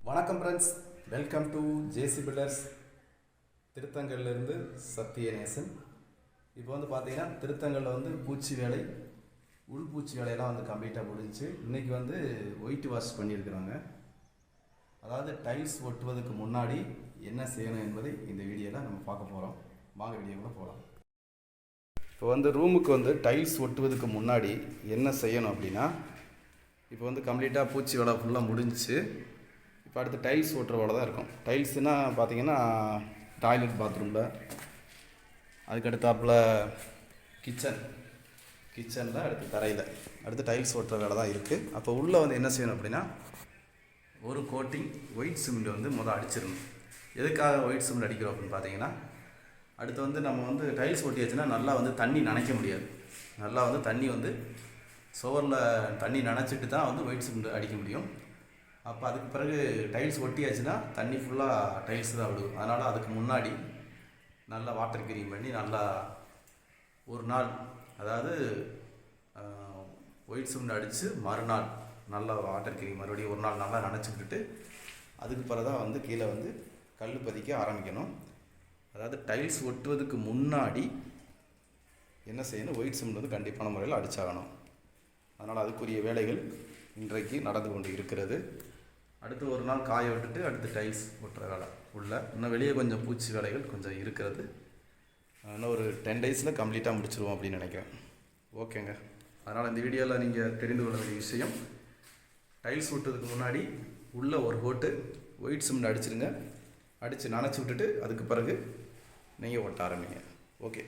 வணக்கம் friends, welcome to JC builders. திருத்தங்கல்லேருந்து சத்தியநேசன். இப்போ வந்து பார்த்தீங்கன்னா திருத்தங்கல்ல வந்து பூச்சி வேலை, உள்பூச்சி வேலையெல்லாம் வந்து கம்ப்ளீட்டாக முடிஞ்சு இன்றைக்கி வந்து ஒயிட் வாஷ் பண்ணியிருக்கிறாங்க. அதாவது டைல்ஸ் ஒட்டுவதற்கு முன்னாடி என்ன செய்யணும் என்பதை இந்த வீடியோவில் நம்ம பார்க்க போகிறோம். வாங்க வீடியோக்குள்ள போகலாம். இப்போ வந்து ரூமுக்கு வந்து டைல்ஸ் ஒட்டுவதுக்கு முன்னாடி என்ன செய்யணும் அப்படின்னா, இப்போ வந்து கம்ப்ளீட்டாக பூச்சி வேலை ஃபுல்லாக முடிஞ்சிச்சு. இப்போ அடுத்து டைல்ஸ் ஓட்டுற வேலை தான் இருக்கும். டைல்ஸ்னால் பார்த்தீங்கன்னா டாய்லெட் பாத்ரூமில், அதுக்கடுத்தாப்பில் கிச்சனில் அடுத்து தரையில் அடுத்து டைல்ஸ் ஓட்டுற வேலை தான் இருக்குது. அப்போ உள்ளே வந்து என்ன செய்யணும் அப்படின்னா, ஒரு கோட்டிங் ஒயிட் சிமெண்ட் வந்து அடிச்சிடணும். எதுக்காக ஒயிட் சிமெண்ட் அடிக்கிறோம் அப்படின்னு பார்த்தீங்கன்னா, அடுத்து வந்து நம்ம வந்து டைல்ஸ் ஒட்டியாச்சுன்னா நல்லா வந்து தண்ணி நனைக்க முடியாது. நல்லா வந்து தண்ணி வந்து சுவரில் தண்ணி நனைச்சிட்டு தான் வந்து ஒயிட் சிமெண்ட் அடிக்க முடியும். அப்போ அதுக்கு பிறகு டைல்ஸ் ஒட்டியாச்சுன்னா தண்ணி ஃபுல்லாக டைல்ஸ் தான் விடுவோம். அதனால் அதுக்கு முன்னாடி நல்லா வாட்டர் க்ளீன் பண்ணி நல்லா ஒரு நாள், அதாவது ஒயிட் சிமெண்ட் அடித்து மறுநாள் நல்லா வாட்டர் க்ளீன் மறுபடியும் ஒரு நாள் நல்லா நனைச்சிக்கிட்டு அதுக்கு பிறகு தான் வந்து கீழே வந்து கல் பதிக்க ஆரம்பிக்கணும். அதாவது டைல்ஸ் ஒட்டுவதுக்கு முன்னாடி என்ன செய்யணும், ஒயிட் சிமெண்ட் வந்து கண்டிப்பான முறையில் அடித்தாகணும். அதனால் அதுக்குரிய வேலைகள் இன்றைக்கு நடந்து கொண்டு இருக்கிறது. அடுத்து ஒரு நாள் காய விட்டுட்டு அடுத்து டைல்ஸ் ஒட்டுற வேலை உள்ள. இன்னும் வெளியே கொஞ்சம் பூச்சி வேலைகள் கொஞ்சம் இருக்கிறது. இன்னும் ஒரு 10 டேஸில் கம்ப்ளீட்டாக முடிச்சிருவோம் அப்படின்னு நினைக்கிறேன். ஓகேங்க. அதனால் இந்த வீடியோவில் நீங்கள் தெரிந்து கொள்ள வேண்டிய விஷயம், டைல்ஸ் ஒட்டுறதுக்கு முன்னாடி உள்ளே ஒரு கோட்டு ஒயிட் சிமெண்ட் அடிச்சிருங்க. அடித்து நனைச்சி விட்டுட்டு அதுக்கு பிறகு நீங்கள் ஒட்ட ஆரம்பிங்க. ஓகே.